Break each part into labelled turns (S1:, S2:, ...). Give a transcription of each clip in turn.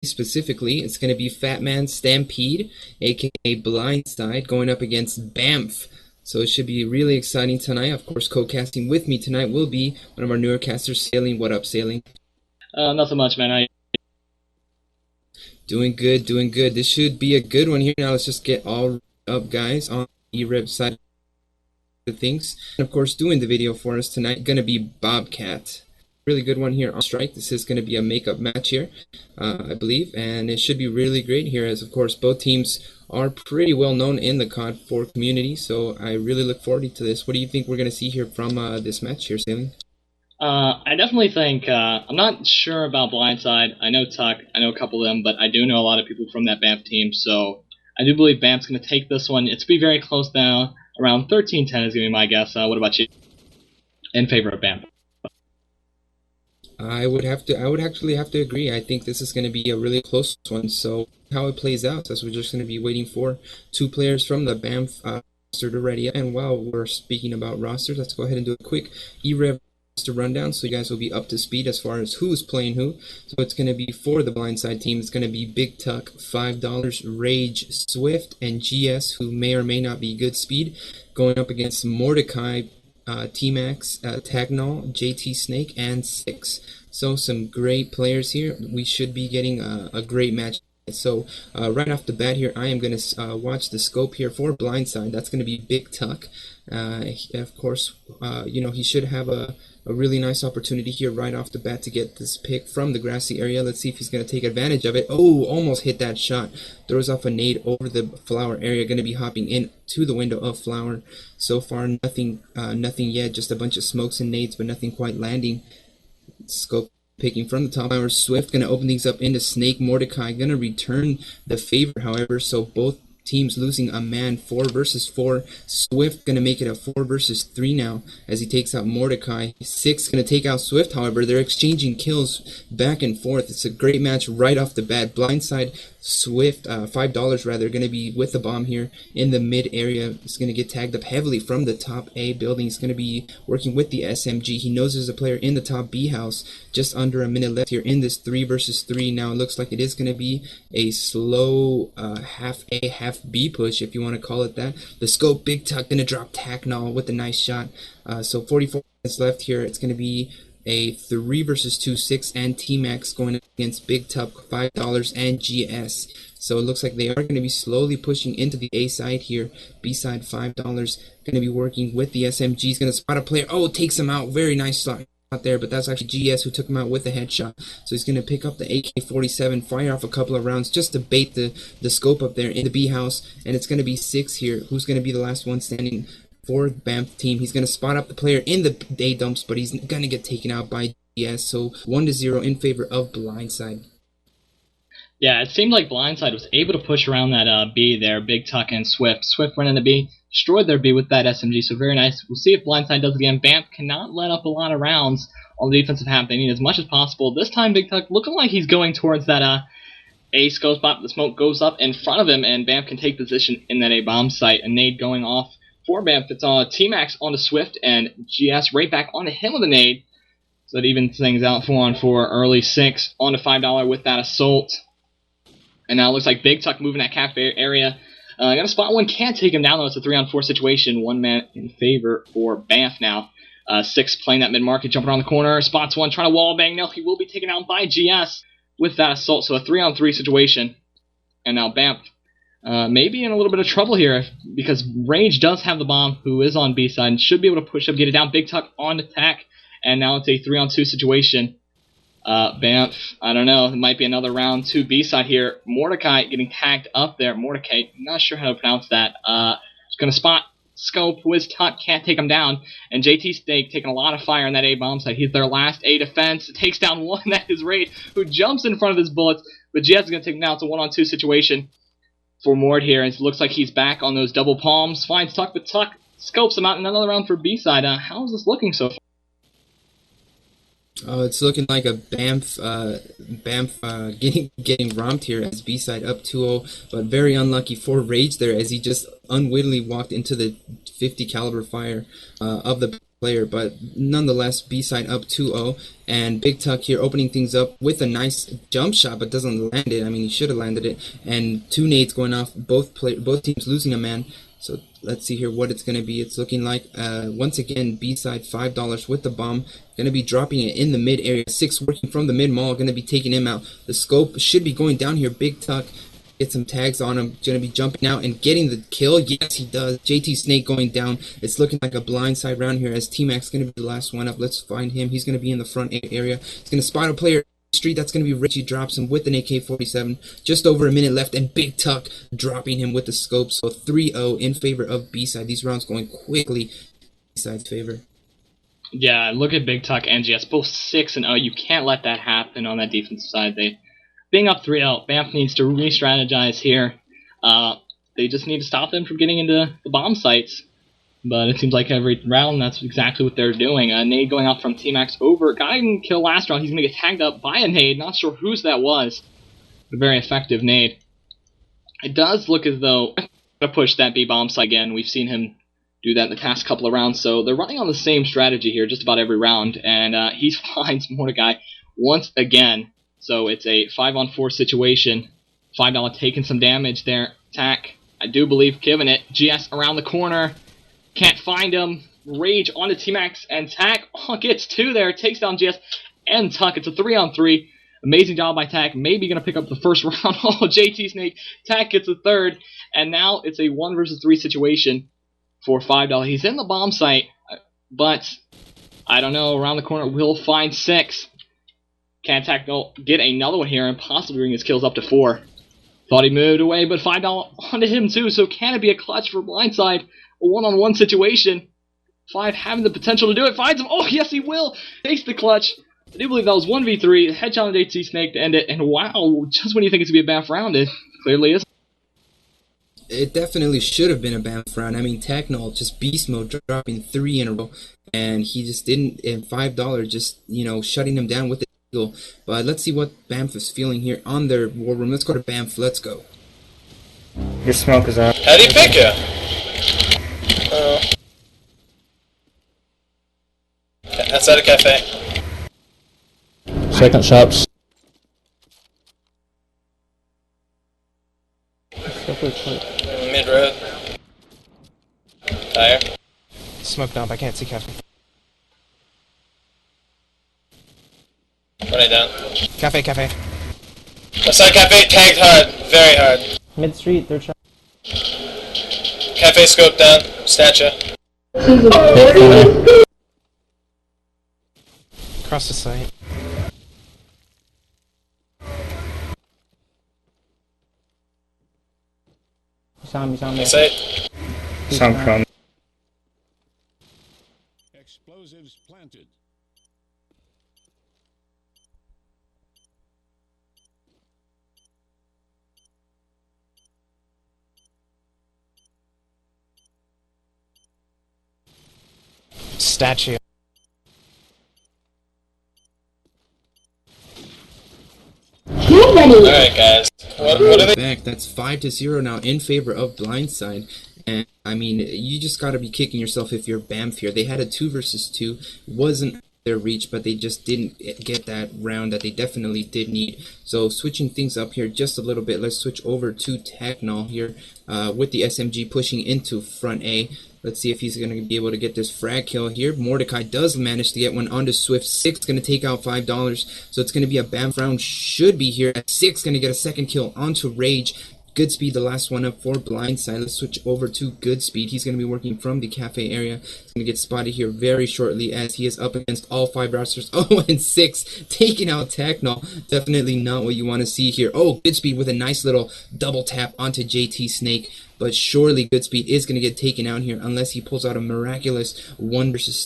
S1: specifically, it's going to be Fat Man Stampede, aka Blindside, going up against Bamf. So it should be really exciting tonight. Of course, co-casting with me tonight will be one of our newer casters, Sailing. What up, Sailing?
S2: Not so much, man.
S1: Doing good, doing good. This should be a good one here. Now let's just get all up, guys, on the e-rev side of things. And of course, doing the video for us tonight, gonna be Bobcat. Really good one here on strike. This is going to be a makeup match here, I believe, and it should be really great here, as of course both teams are pretty well known in the COD 4 community. So I really look forward to this. What do you think we're going to see here from this match here, Sailing?
S2: I definitely think I'm not sure about Blindside. I know Tuck, I know a couple of them, but I do know a lot of people from that BAMF team. So I do believe BAMF's going to take this one. It's be very close now. Around 13-10 is going to be my guess. What about you? In favor of BAMF?
S1: I would actually have to agree. I think this is going to be a really close one. So how it plays out, as we're just going to be waiting for two players from the BAMF roster to ready. And while we're speaking about rosters, let's go ahead and do a quick e-rev rundown so you guys will be up to speed as far as who's playing who. So it's going to be for the Blindside team. It's going to be Big Tuck, $5, Rage, Swift, and GS, who may or may not be good speed, going up against Mordecai, T-Max, Tagnol, JT Snake, and Six. So some great players here. We should be getting a great match. So right off the bat here, I am going to watch the scope here for Blindside. That's going to be Big Tuck. Of course, he should have a really nice opportunity here right off the bat to get this pick from the grassy area. Let's see if he's going to take advantage of it. Oh, almost hit that shot. Throws off a nade over the flower area. Going to be hopping in to the window of flower. So far, nothing yet. Just a bunch of smokes and nades, but nothing quite landing. Scope picking from the top. However, Swift going to open things up into Snake. Mordecai going to return the favor, however, so both teams losing a man. 4 versus 4. Swift going to make it a 4 versus 3 now as he takes out Mordecai. 6 going to take out Swift, however. They're exchanging kills back and forth. It's a great match right off the bat. Blindside, Swift, $5 rather, going to be with the bomb here in the mid area. It's going to get tagged up heavily from the top A building. He's going to be working with the SMG. He knows there's a player in the top B house. Just under a minute left here in this 3 versus 3. Now it looks like it is going to be a slow half A, half B push, if you want to call it that. The scope, Big Tuck, going to drop Tacknall with a nice shot. So 44 minutes left here. It's going to be a 3 versus 2, 6 and T-Max going against Big Tuck, $5 and GS. So it looks like they are going to be slowly pushing into the A side here. B side, $5. Going to be working with the SMG. He's going to spot a player. Oh, takes him out. Very nice shot out there, but that's actually GS who took him out with a headshot. So he's going to pick up the AK-47, fire off a couple of rounds just to bait the scope up there in the B house. And it's going to be 6 here. Who's going to be the last one standing for the BAMF team? He's going to spot up the player in the A dumps, but he's going to get taken out by GS. So 1-0 in favor of Blindside.
S2: Yeah, it seemed like Blindside was able to push around that B there. Big Tuck and Swift. Swift went in the B, destroyed their B with that SMG, so very nice. We'll see if Blindside does it again. BAMF cannot let up a lot of rounds on the defensive half. They need as much as possible. This time, Big Tuck looking like he's going towards that A scope spot. The smoke goes up in front of him, and BAMF can take position in that A bomb site. A nade going off for BAMF. It's on T-Max onto Swift, and GS right back onto him with a nade. So that evens things out 4-on-4. Early 6 onto $5 with that assault. And now it looks like Big Tuck moving that cafe area. Got a spot one, can't take him down though. It's a 3-on-4 situation. 1 man in favor for BAMF now. 6 playing that mid-market, jumping around the corner. Spots 1, trying to wall bang. No, he will be taken out by GS with that assault. So a 3-on-3 situation. And now BAMF maybe in a little bit of trouble here because Rage does have the bomb, who is on B side, and should be able to push up, get it down. Big Tuck on attack. And now it's a 3-on-2 situation. BAMF, I don't know, it might be another round 2 B side here. Mordecai getting tagged up there. Mordecai, not sure how to pronounce that. Just gonna spot scope. Wiz Tuck can't take him down. And JT Snake taking a lot of fire on that A bomb side. He's their last A defense. Takes down one. That is Raid, who jumps in front of his bullets. But GS is gonna take him down. It's a 1-on-2 situation for Mord here. And it looks like he's back on those double palms. Finds Tuck, but Tuck scopes him out in another round for B side. How is this looking so far?
S1: Oh, it's looking like a BAMF getting romped here as B-side up 2-0, but very unlucky for Rage there as he just unwittingly walked into the 50 caliber fire of the player, but nonetheless, B-side up 2-0, and Big Tuck here opening things up with a nice jump shot, but doesn't land it. I mean, he should have landed it, and two nades going off, both teams losing a man. So let's see here what it's going to be. It's looking like, once again, B-side $5 with the bomb. Going to be dropping it in the mid area. 6 working from the mid mall. Going to be taking him out. The scope should be going down here. Big Tuck. Get some tags on him. Going to be jumping out and getting the kill. Yes, he does. JT Snake going down. It's looking like a blindside round here as T-Max going to be the last one up. Let's find him. He's going to be in the front area. He's going to spot a player street. That's going to be Richie. Drops him with an AK-47. Just over a minute left, and Big Tuck dropping him with the scope. So 3-0 in favor of B-side. These rounds going quickly B-side's favor.
S2: Yeah, look at Big Tuck and GS, both 6-0. You can't let that happen on that defensive side. Being up 3-0, Bamf needs to re-strategize here. They just need to stop them from getting into the bomb sites. But it seems like every round, that's exactly what they're doing. A nade going off from T-Max over. Got him kill last round. He's going to get tagged up by a nade. Not sure whose that was. But a very effective nade. It does look as though they're going to push that B-bomb site again. We've seen him do that in the past couple of rounds. So they're running on the same strategy here just about every round. And he finds Mordecai once again. So it's a 5-on-4 situation. $5 taking some damage there. Tack, I do believe, giving it. GS around the corner. Can't find him. Rage onto T-Max, and Tack gets 2 there. Takes down GS and Tuck. It's a 3-on-3. Amazing job by Tack. Maybe going to pick up the first round. Oh, JT Snake. Tack gets a 3rd. And now it's a 1 versus 3 situation for $5. He's in the bomb site, but I don't know. Around the corner, we'll find 6. Can Tack get another one here and possibly bring his kills up to 4. Thought he moved away, but $5 onto him too. So can it be a clutch for Blindside? A 1-on-1 situation. 5 having the potential to do it. Finds him. Oh, yes, he will. Takes the clutch. I do believe that was 1v3. Headshot on JT Snake to end it. And wow, just when you think it's going to be a Bamf round, it clearly is.
S1: It definitely should have been a Bamf round. I mean, Technol just beast mode, dropping 3 in a row. And he just didn't, and $5 just, shutting him down with the eagle. But let's see what Bamf is feeling here on their war room. Let's go to Bamf. Let's go.
S3: Your smoke is out.
S4: How do you pick you? Outside a cafe.
S3: Second shops.
S4: Mid road. Tire.
S5: Smoke dump, I can't see cafe.
S4: Run it down.
S5: Cafe, cafe.
S4: Outside cafe, tagged hard. Very hard.
S3: Mid street, third shop.
S4: Cafe scope down. Statue.
S5: Across the site.
S3: You saw me.
S4: Site.
S3: Sound prone.
S6: Explosives planted.
S5: Statue.
S4: Alright, guys. What are they?
S1: Back. That's 5-0 now in favor of Blindside. And I mean, you just got to be kicking yourself if you're Bamf here. They had a 2 versus 2. Wasn't their reach, but they just didn't get that round that they definitely did need. So switching things up here just a little bit. Let's switch over to Technol here with the SMG pushing into front A. Let's see if he's going to be able to get this frag kill here. Mordecai does manage to get one onto Swift. 6 going to take out $5. So it's going to be a Bamf round. Should be here at 6. Going to get a second kill onto Rage. Goodspeed, the last one up for Blindside. Let's switch over to Goodspeed. He's going to be working from the cafe area. He's going to get spotted here very shortly as he is up against all 5 rosters. Oh, and 6 taking out Technol. Definitely not what you want to see here. Oh, Goodspeed with a nice little double tap onto JT Snake. But surely Goodspeed is going to get taken out here unless he pulls out a miraculous 1 versus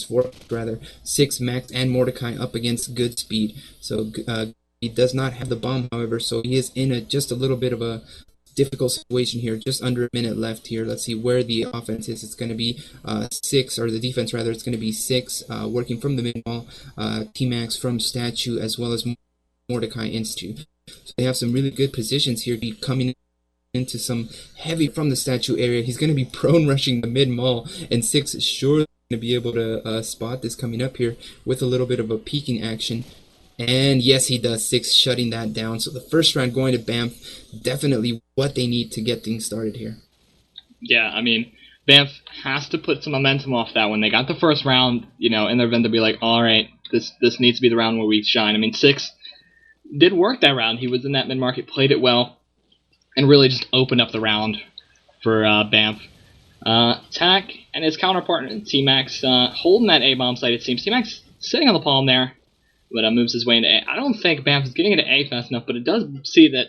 S1: 4 rather. 6 Max and Mordecai up against Goodspeed. So he does not have the bomb, however, so he is in just a little bit of a difficult situation here. Just under a minute left here. Let's see where the offense is. It's going to be 6, or the defense rather. It's going to be 6 working from the mid-wall. T-Max from Statue as well as Mordecai Institute. So they have some really good positions here. Be coming into some heavy from the statue area. He's going to be prone rushing the mid mall, and 6 surely to be able to spot this coming up here with a little bit of a peeking action. And yes, he does. 6, shutting that down. So the first round going to Banff, definitely what they need to get things started here.
S2: Yeah, I mean, Banff has to put some momentum off that one. They got the first round, in their event to be like, all right, this needs to be the round where we shine. I mean, 6 did work that round. He was in that mid-market, played it well, and really just opened up the round for Banff. Tack and his counterpart, T-Max, holding that A-bomb site, it seems. T-Max sitting on the palm there, but moves his way into A. I don't think Banff is getting into A fast enough, but it does see that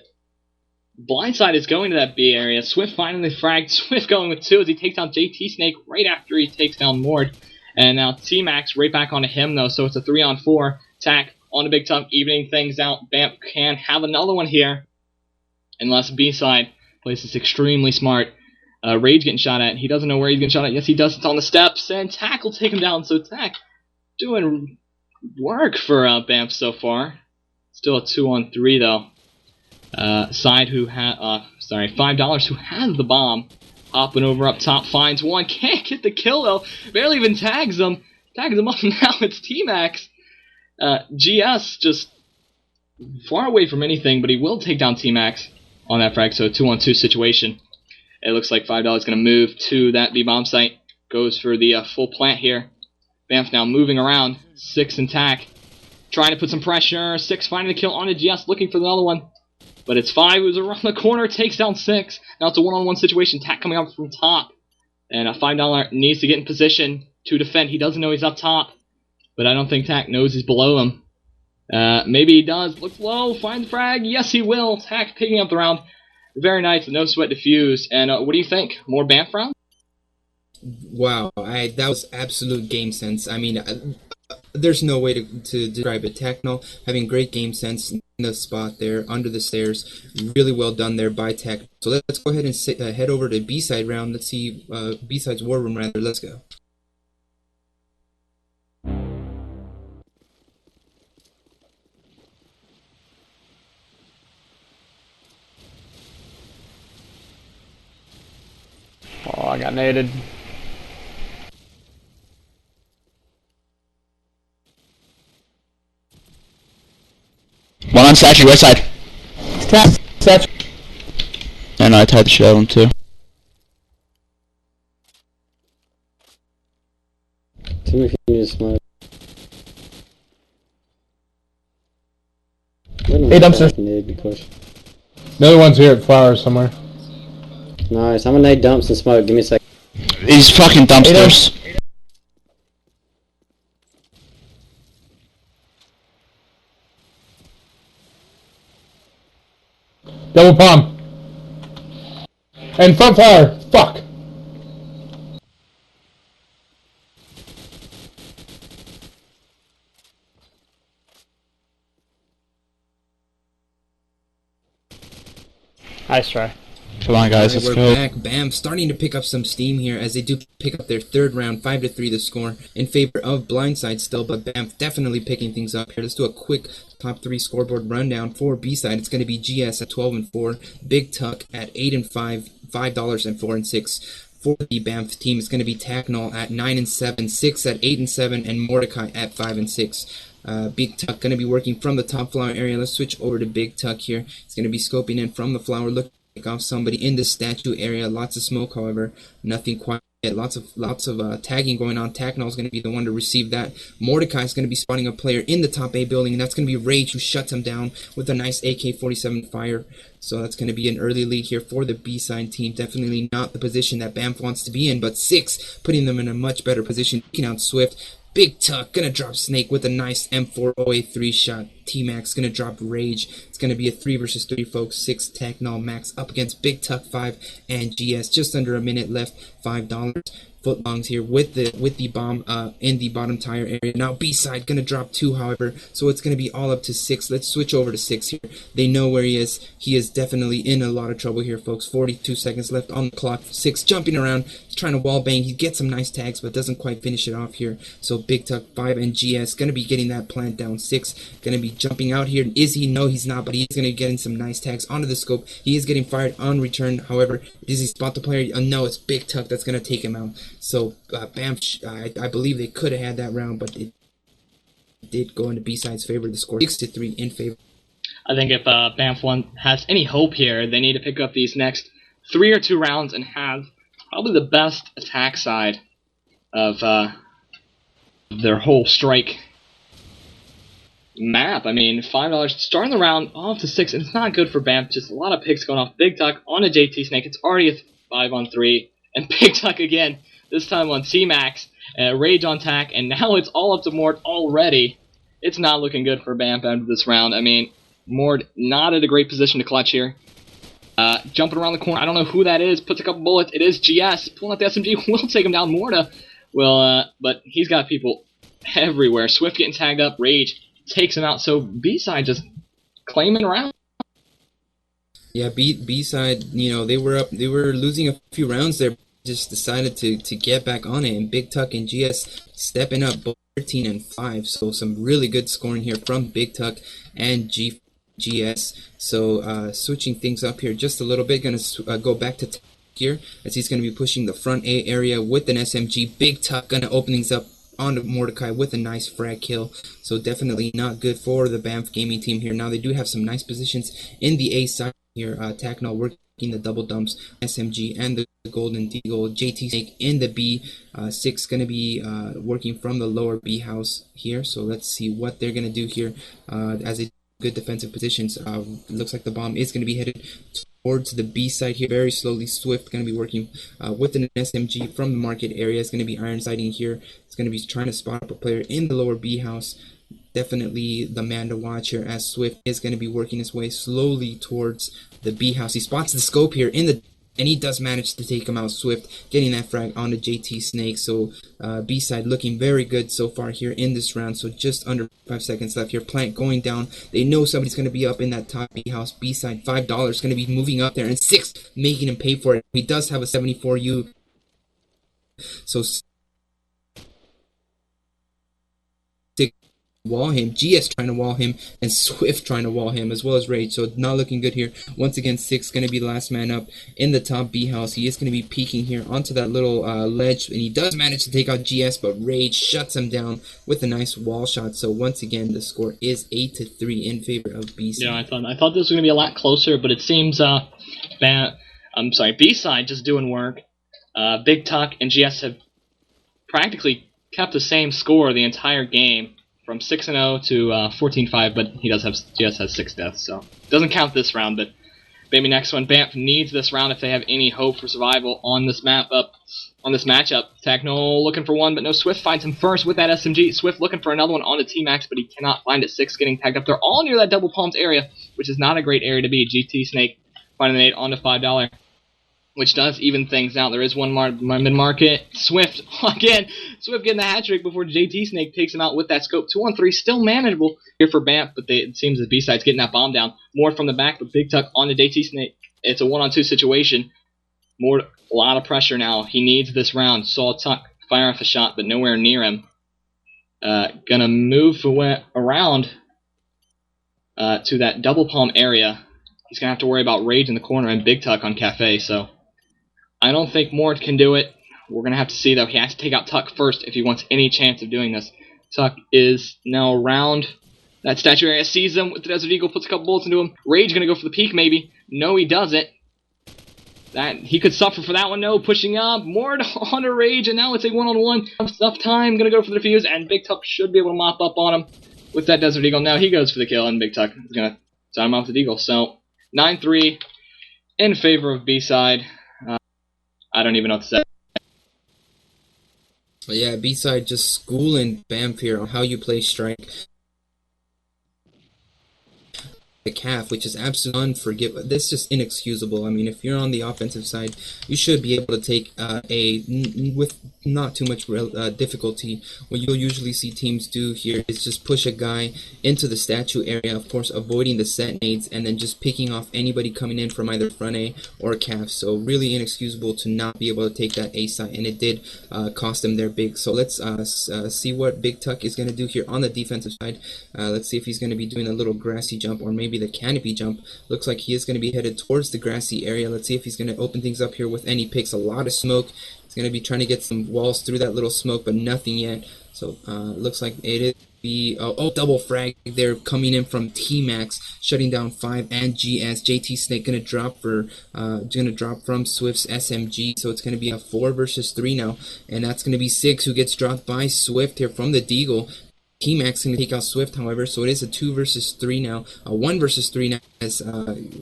S2: Blindside is going to that B area. Swift finally fragged. Swift going with 2 as he takes down JT Snake right after he takes down Mord. And now T-Max right back onto him, though, so it's a 3-on-4. Tack on a Big Tuck, evening things out. Banff can have another one here, unless B-side plays this extremely smart. Rage getting shot at. He doesn't know where he's getting shot at. Yes, he does. It's on the steps, and Tack will take him down. So Tack doing work for Banff so far. Still a 2-on-3 though. Side who $5 who has the bomb, hopping over up top, finds one, can't get the kill though. Barely even tags him up. Now it's T-Max. GS just far away from anything, but he will take down T-Max on that frag. So a 2-on-2 situation. It looks like $5 is going to move to that B bomb site. Goes for the full plant here. Banff now moving around. 6 and Tack trying to put some pressure. 6 finding the kill on a GS, looking for the other one. But it's 5 who's around the corner, takes down 6. Now it's a 1-on-1 situation. Tack coming up from top. And a $5 needs to get in position to defend. He doesn't know he's up top. But I don't think Tack knows he's below him. Maybe he does. Looks low. Find the frag. Yes, he will. Tack picking up the round. Very nice. No sweat diffused. And what do you think? More Banff round?
S1: Wow, that was absolute game sense. I mean, there's no way to describe it. Techno having great game sense in the spot there, under the stairs. Really well done there by Tech. So let's go ahead and head over to B-side round. Let's see, B-side's War Room rather. Let's go.
S3: Oh, I got naded.
S7: One on statue, right side.
S3: Statue.
S7: And I tied the shit out of him too.
S8: Too many people need to smoke.
S3: Hey, dumpster. Another one's here at Flowers somewhere.
S8: Nice, I'm gonna nade dumps and smoke. Give me a second.
S7: These fucking dumpsters.
S3: Double bomb. And front flower. Fuck. Nice try.
S7: Come on, guys, let's
S1: we're
S7: go.
S1: back. Bam, starting to pick up some steam here as they do pick up their third round, 5-3 the score in favor of Blindside still, but Bam definitely picking things up here. Let's do a quick top 3 scoreboard rundown for B-side. It's going to be GS at 12-4, Big Tuck at 8-5, $5 and 4 and 6. For the Banff team, it's going to be Tacknall at 9-7, 6 at 8-7, and Mordecai at 5-6. Big Tuck going to be working from the top flower area. Let's switch over to Big Tuck here. It's going to be scoping in from the flower, looking off somebody in the statue area. Lots of smoke, however, nothing quite yet. Lots of tagging going on. Tacknall is going to be the one to receive that. Mordecai is going to be spotting a player in the top A building, and that's going to be Rage, who shuts him down with a nice AK-47 fire. So that's going to be an early lead here for the B-side team. Definitely not the position that Banff wants to be in, but 6 putting them in a much better position. Taking out Swift. Big Tuck gonna drop Snake with a nice M408 shot. T-Max gonna drop Rage. It's gonna be a 3 versus 3, folks. 6 Technol Max up against Big Tuck 5 and GS. Just under a minute left. $5 footlongs here with the bomb in the bottom tire area. Now B-side gonna drop 2, however, so it's gonna be all up to 6. Let's switch over to 6 here. They know where he is. He is definitely in a lot of trouble here, folks. 42 seconds left on the clock. 6 jumping around. He's trying to wall bang. He gets some nice tags, but doesn't quite finish it off here. So Big Tuck 5 and GS gonna be getting that plant down. 6 gonna be jumping out here. Is he? No, he's not, but he's gonna be getting some nice tags onto the scope. He is getting fired on return. However, does he spot the player? No, it's Big Tuck that's gonna take him out. So Banff, I believe they could have had that round, but it did go into B-side's favor. The score 6-3 in favor.
S2: I think if Banff has any hope here, they need to pick up these next 3 or 2 rounds and have probably the best attack side of their whole strike map. I mean, $5 starting the round off to 6, and it's not good for Banff. Just a lot of picks going off. Big Tuck on a JT Snake. It's already a 5-on-3, and Big Tuck again. This time on C-Max, Rage on tack, and now it's all up to Mort already. It's not looking good for Banff after this round. I mean, Mort not at a great position to clutch here. Jumping around the corner, I don't know who that is. Puts a couple bullets. It is GS. Pulling out the SMG. Will take him down. Morta will, but he's got people everywhere. Swift getting tagged up. Rage takes him out. So B-side just claiming round.
S1: Yeah, B-side, you know, they were losing a few rounds there. Just decided to get back on it, and Big Tuck and GS stepping up, both 13 and 5. So some really good scoring here from Big Tuck and GS. So switching things up here just a little bit. Gonna go back to here as he's gonna be pushing the front A area with an SMG. Big Tuck gonna open things up onto Mordecai with a nice frag kill. So definitely not good for the Banff gaming team here. Now they do have some nice positions in the A side here. Tacnol working the double dumps, SMG, and the Golden Deagle. JT Snake in the B6 going to be working from the lower B house here. So let's see what they're going to do here as a good defensive positions. Looks like the bomb is going to be headed towards the B side here very slowly. Swift going to be working with an SMG from the market area. It's going to be iron sighting here. It's going to be trying to spot up a player in the lower B house. Definitely the man to watch here, as Swift is going to be working his way slowly towards the B house. He spots the scope here and he does manage to take him out. Swift getting that frag on the JT Snake. So B side looking very good so far here in this round. So just under 5 seconds left here. Plant going down. They know somebody's going to be up in that top B house. B side $5 going to be moving up there, and 6 making him pay for it. He does have a 74U. So wall him, GS trying to wall him, and Swift trying to wall him, as well as Rage. So not looking good here. Once again, 6 going to be the last man up in the top B house. He is going to be peeking here onto that little ledge, and he does manage to take out GS, but Rage shuts him down with a nice wall shot. So once again, the score is 8-3 in favor of B side.
S2: Yeah, I thought this was going to be a lot closer, but it seems B-side just doing work. Big Tuck and GS have practically kept the same score the entire game, from 6-0 to 14-5, but GS has 6 deaths, so doesn't count this round. But maybe next one, Banff needs this round if they have any hope for survival on this matchup. Tacnol looking for one, but no. Swift finds him first with that SMG. Swift looking for another one on the T-Max, but he cannot find it. 6 getting tagged up. They're all near that double palms area, which is not a great area to be. GT Snake finding an 8 onto $5. Which does even things out. There is one mid-market. Swift, again, Swift getting the hat trick before JT Snake takes him out with that scope. 2-on-3, still manageable here for Banff, but it seems the B-side's getting that bomb down. More from the back, but Big Tuck on the JT Snake. It's a 1-on-2 situation. More, a lot of pressure now. He needs this round. Saw Tuck fire off a shot, but nowhere near him. Gonna move around to that double palm area. He's gonna have to worry about Rage in the corner and Big Tuck on Cafe, so I don't think Mort can do it. We're going to have to see, though. He has to take out Tuck first if he wants any chance of doing this. Tuck is now around that statue area. Sees him with the Desert Eagle. Puts a couple bullets into him. Rage going to go for the peak, maybe. No, he doesn't. He could suffer for that one. No, pushing up. Mort on a Rage, and now it's a 1-on-1. Enough time. Going to go for the defuse, and Big Tuck should be able to mop up on him with that Desert Eagle. Now he goes for the kill, and Big Tuck is going to sign him off with the Eagle. So 9-3 in favor of B-side. I don't even know what to say.
S1: Yeah, B-side just schooling Banff here on how you play strike. The calf, which is absolutely unforgivable. This is just inexcusable. I mean, if you're on the offensive side, you should be able to take with not too much difficulty. What you'll usually see teams do here is just push a guy into the statue area, of course, avoiding the set nades, and then just picking off anybody coming in from either front A or calf. So really inexcusable to not be able to take that A side, and it did cost them their big. So let's see what Big Tuck is going to do here on the defensive side. Let's see if he's going to be doing a little grassy jump, or maybe the canopy jump. Looks like he is going to be headed towards the grassy area. Let's see if he's going to open things up here with any picks. A lot of smoke. He's He's going to be trying to get some walls through that little smoke, but nothing yet. So looks like it is double frag there coming in from T-Max, shutting down 5 and GS. JT Snake gonna drop from Swift's SMG, so it's gonna be a 4 versus 3 now, and that's gonna be 6 who gets dropped by Swift here from the Deagle. T-Max going to take out Swift, however, so it is a 2 versus 3 now. A 1 versus 3 now as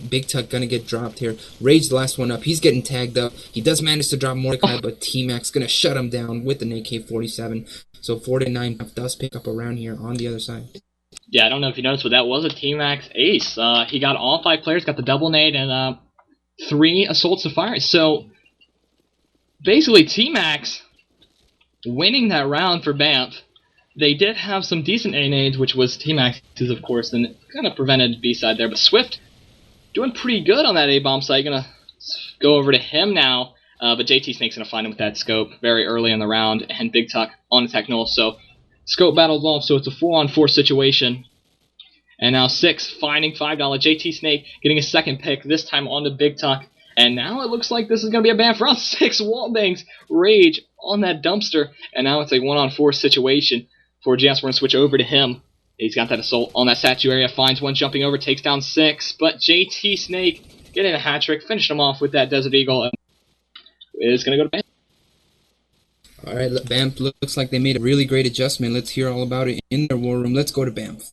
S1: Big Tuck going to get dropped here. Rage the last one up. He's getting tagged up. He does manage to drop Mordecai, but T-Max going to shut him down with an AK-47. So 4-9 does pick up around here on the other side.
S2: Yeah, I don't know if you noticed, but that was a T-Max ace. He got all 5 players, got the double nade, and 3 assaults to fire. So basically T-Max winning that round for BAMF. They did have some decent A-nades, which was T-Max's, of course, and it kind of prevented B-side there. But Swift doing pretty good on that A-bomb site. Going to go over to him now. But JT Snake's going to find him with that scope very early in the round. And Big Tuck on attack null. So scope battles off, so it's a 4-on-4 situation. And now 6 finding $5. JT Snake getting a second pick, this time on the Big Tuck. And now it looks like this is going to be a ban for us. 6 wallbangs. Rage on that dumpster. And now it's a 1-on-4 situation. For GS, we're going to switch over to him. He's got that assault on that statue area, finds one, jumping over, takes down 6. But JT Snake getting a hat trick, finished him off with that Desert Eagle, and is going to go to BAMF.
S1: Alright, BAMF looks like they made a really great adjustment. Let's hear all about it in their war room. Let's go to BAMF.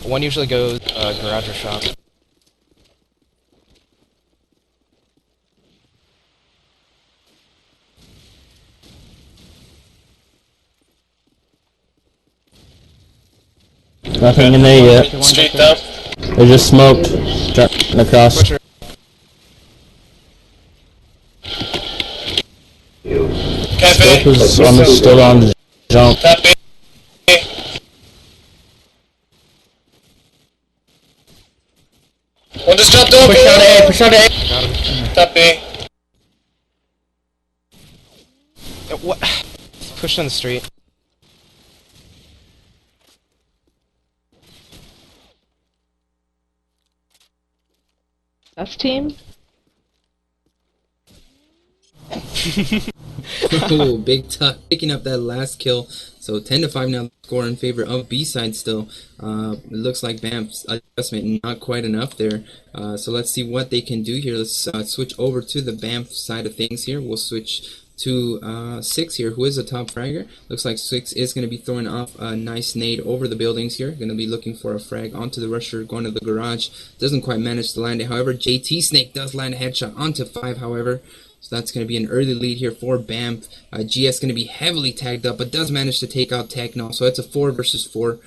S5: One usually goes garage or shop.
S3: Nothing in there yet.
S4: Street though.
S3: They just smoked. Dropping across.
S4: Cafe.
S3: Scope is still on the jump.
S4: Copy. One just jumped over.
S3: Push out A.
S4: Copy.
S5: What? Pushed on the street.
S9: Us team?
S1: Ooh, Big Tuck picking up that last kill. So 10-5 now score in favor of B-side still. It looks like BAMF's adjustment not quite enough there. So let's see what they can do here. Let's switch over to the BAMF side of things here. We'll switch to 6 here, who is a top fragger. Looks like 6 is going to be throwing off a nice nade over the buildings here. Going to be looking for a frag onto the rusher, going to the garage. Doesn't quite manage to land it. However, JT Snake does land a headshot onto 5, however. So that's going to be an early lead here for BAMF. GS going to be heavily tagged up, but does manage to take out Techno. So it's a 4 versus 4.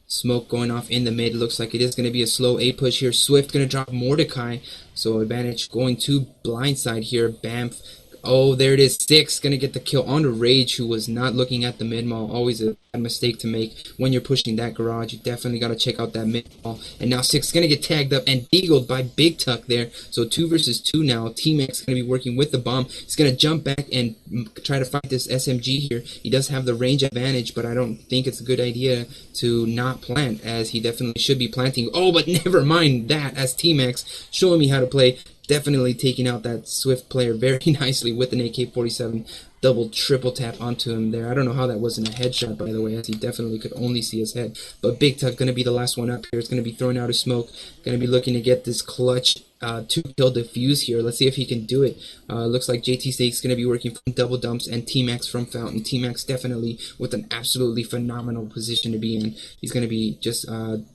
S1: Smoke going off in the mid. Looks like it is going to be a slow A push here. Swift going to drop Mordecai. So advantage going to blindside here. BAMF. Oh, there it is. 6 going to get the kill on the Rage, who was not looking at the mid-mall. Always a bad mistake to make when you're pushing that garage. You definitely got to check out that mid-mall. And now 6 is going to get tagged up and deagled by Big Tuck there. So 2 versus 2 now. T-Max going to be working with the bomb. He's going to jump back and try to fight this SMG here. He does have the range advantage, but I don't think it's a good idea to not plant, as he definitely should be planting. Oh, but never mind that, as T-Max showing me how to play. Definitely taking out that Swift player very nicely with an AK-47 double triple tap onto him there. I don't know how that wasn't a headshot, by the way, as he definitely could only see his head. But Big Tuck going to be the last one up here. It's going to be throwing out a smoke. Going to be looking to get this clutch 2-kill defuse here. Let's see if he can do it. Looks like JT Snake's going to be working from double dumps and T-Max from Fountain. T-Max definitely with an absolutely phenomenal position to be in. He's going to be just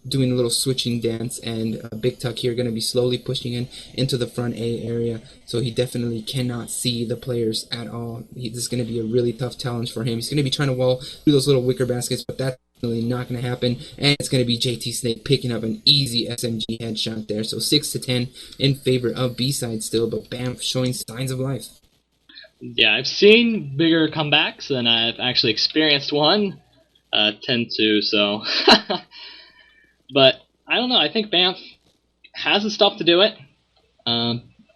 S1: doing a little switching dance, and Big Tuck here going to be slowly pushing into the front A area. So he definitely cannot see the players at all. This is going to be a really tough challenge for him. He's going to be trying to wall through those little wicker baskets, but that's really not going to happen. And it's going to be JT Snake picking up an easy SMG headshot there. So 6-10 in favor of B-side still, but BAMF showing signs of life.
S2: Yeah, I've seen bigger comebacks, and I've actually experienced one. 10-2, so... But, I don't know, I think BAMF has the stuff to do it.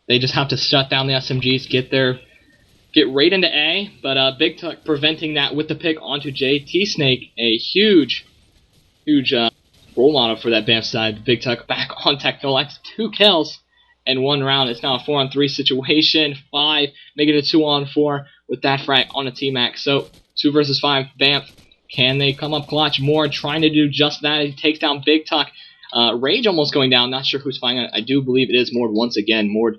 S2: They just have to shut down the SMGs, get right into A, but Big Tuck preventing that with the pick onto JT Snake. A huge role model for that BAMF side. Big Tuck back on Techno. That's 2 kills in 1 round. It's now a 4-on-3 situation. 5, make it a 2-on-4 with that frag on a T-Max. So 2 versus 5, Bamf. Can they come up clutch? Mord trying to do just that. He takes down Big Tuck. Rage almost going down. Not sure who's finding it. I do believe it is Mord once again. Mord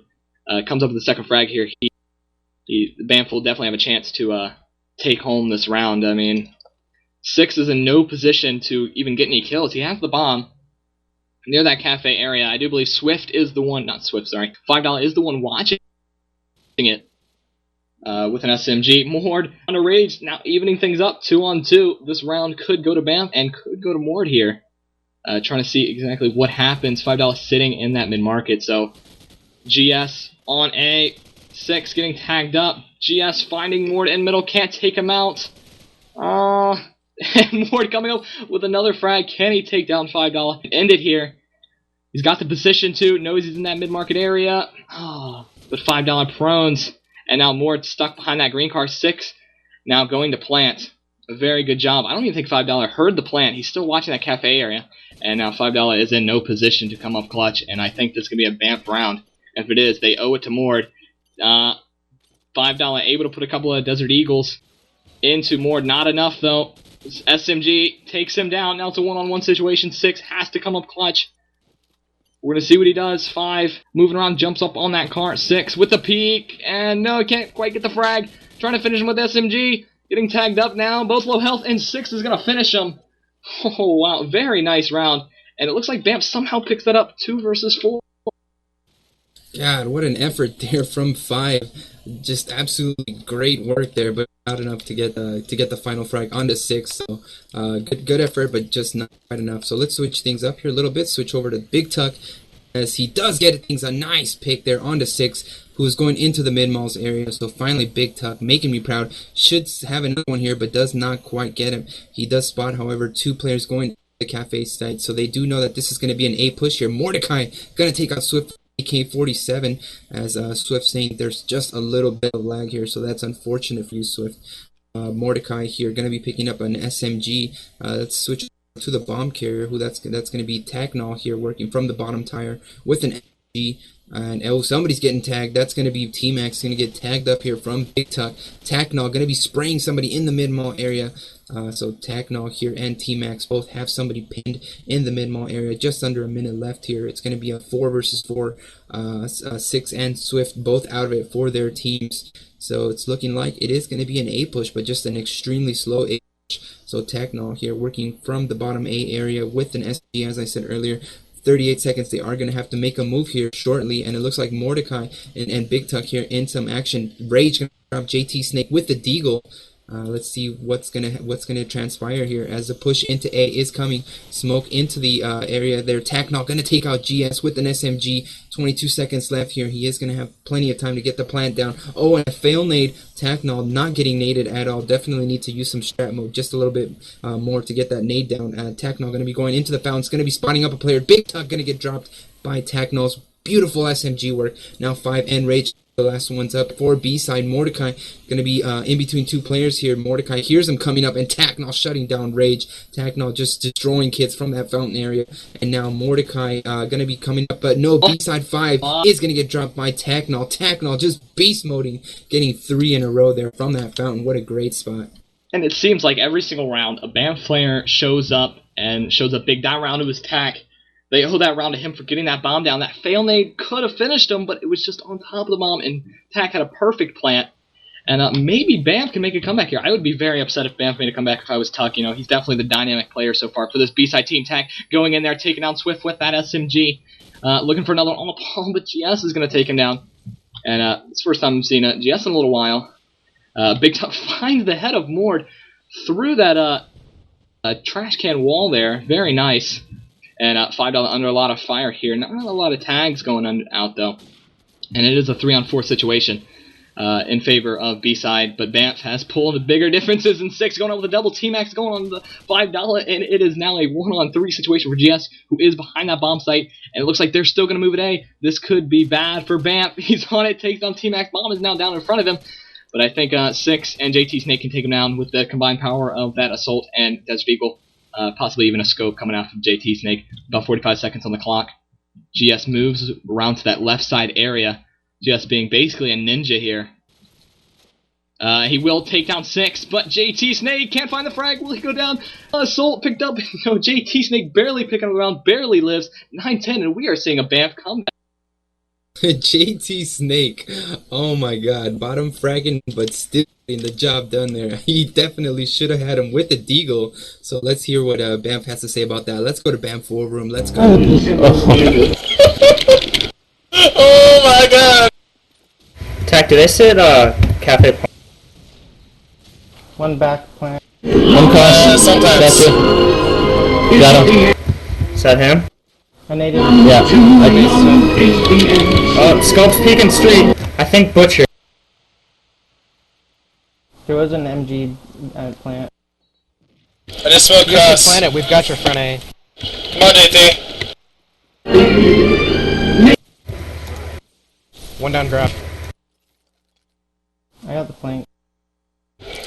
S2: comes up with the second frag here. Bamf will definitely have a chance to take home this round. I mean, 6 is in no position to even get any kills. He has the bomb near that cafe area. I do believe Swift is the one, not Swift, sorry. $5 is the one watching it with an SMG. Mord on a Rage, now evening things up, 2-on-2. This round could go to Bamf and could go to Mord here. Trying to see exactly what happens. $5 sitting in that mid-market. So GS on A, 6 getting tagged up. GS finding Mord in middle, can't take him out. And Mord coming up with another frag. Can he take down $5? End it here. He's got the position too. Knows he's in that mid-market area. But $5 prones. And now Mord stuck behind that green car. 6 now going to plant. A very good job. I don't even think $5 heard the plant. He's still watching that cafe area. And now $5 is in no position to come up clutch. And I think this is going to be a Bamf round. If it is, they owe it to Mord. $5 able to put a couple of Desert Eagles into Mord. Not enough though. SMG takes him down. Now it's a one-on-one situation. 6 has to come up clutch. We're going to see what he does. 5 moving around, jumps up on that car. 6 with the peek. And no, can't quite get the frag. Trying to finish him with SMG. Getting tagged up now. Both low health, and 6 is going to finish him. Oh, wow. Very nice round. And it looks like Bamf somehow picks that up. 2 versus 4.
S1: God, what an effort there from 5. Just absolutely great work there, but not enough to get the final frag onto 6. So good effort, but just not quite enough. So let's switch things up here a little bit. Switch over to Big Tuck, as he does get things a nice pick there onto 6, who's going into the mid-malls area. So finally Big Tuck, making me proud. Should have another one here, but does not quite get him. He does spot, however, 2 players going to the cafe site, so they do know that this is going to be an A push here. Mordecai going to take out Swift AK-47, as Swift saying there's just a little bit of lag here, so that's unfortunate for you, Swift. Mordecai here going to be picking up an SMG. Let's switch to the bomb carrier, who that's going to be Tacknall here, working from the bottom tire with an SMG. And oh, somebody's getting tagged. That's going to be T-Max, going to get tagged up here from Big Tuck. Tacknall going to be spraying somebody in the mid-mall area. So Tacknall here and T-Max both have somebody pinned in the mid-mall area. Just under a minute left here. It's going to be a 4 versus 4. 6 and Swift both out of it for their teams. So it's looking like it is going to be an A push, but just an extremely slow A push. So Tacknall here working from the bottom A area with an SG, as I said earlier. 38 seconds. They are going to have to make a move here shortly, and it looks like Mordecai and Big Tuck here in some action. Rage going to drop JT Snake with the Deagle. Let's see what's gonna transpire here as the push into A is coming. Smoke into the area there. Tacknall gonna take out GS with an SMG. 22 seconds left here. He is gonna have plenty of time to get the plant down. Oh, and a fail nade. Tacknall not getting naded at all. Definitely need to use some strat mode just a little bit more to get that nade down. Tacknall gonna be going into the fountain. It's gonna be spotting up a player. Big Tuck gonna get dropped by Tacknall's beautiful SMG work. Now 5 and Rage. The last one's up for B-side. Mordecai going to be in between 2 players here. Mordecai hears him coming up, and Tacknall shutting down Rage. Tacknall just destroying kids from that fountain area. And now Mordecai going to be coming up, but no, B-side 5 is going to get dropped by Tacknall. Tacknall just beast moding, getting 3 in a row there from that fountain. What a great spot.
S2: And it seems like every single round, a Bamf player shows up big. That round it was Tack. They owe that round to him for getting that bomb down. That fail nade could have finished him, but it was just on top of the bomb, and Tack had a perfect plant. And maybe Bamf can make a comeback here. I would be very upset if Bamf made a comeback if I was Tuck. You know, he's definitely the dynamic player so far for this B-side team. Tack going in there, taking down Swift with that SMG. Looking for another one on the palm, but GS is going to take him down. And it's the first time I've seen GS in a little while. Big Tuck finds the head of Mord through that trash can wall there. Very nice. And $5 under a lot of fire here. Not a lot of tags going out, though. And it is a 3-on-4 situation in favor of B-side. But Bamf has pulled the bigger differences in 6. Going on with a double T-Max going on the $5. And it is now a 1-on-3 situation for GS, who is behind that bomb site. And it looks like they're still going to move it A. This could be bad for Bamf. He's on it. Takes down T-Max. Bomb is now down in front of him. But I think 6 and JT Snake can take him down with the combined power of that Assault and Desert Eagle. Possibly even a scope coming out from JT Snake. About 45 seconds on the clock. GS moves around to that left side area. GS being basically a ninja here. He will take down 6, but JT Snake can't find the frag. Will he go down? Assault picked up. No, JT Snake barely picking up around, barely lives. 9-10, and we are seeing a Bamf comeback.
S1: JT Snake, oh my god, bottom fragging, but still getting the job done there. He definitely should have had him with the deagle. So let's hear what Bamf has to say about that. Let's go to Bamf War Room. Let's go.
S4: Oh my god!
S5: Attack, did I sit cafe point?
S3: One back plant.
S7: One cross.
S4: Sometimes.
S7: That's it. Got him.
S5: Is that him?
S3: I naded.
S7: Yeah.
S5: Oh, Sculpt's peeking street. I think Butcher.
S3: There was an MG plant.
S4: I just smoked
S5: You guys
S4: cross.
S5: should plant it. We've got your front A.
S4: Come on, JT.
S5: One down grab.
S3: I got the flank.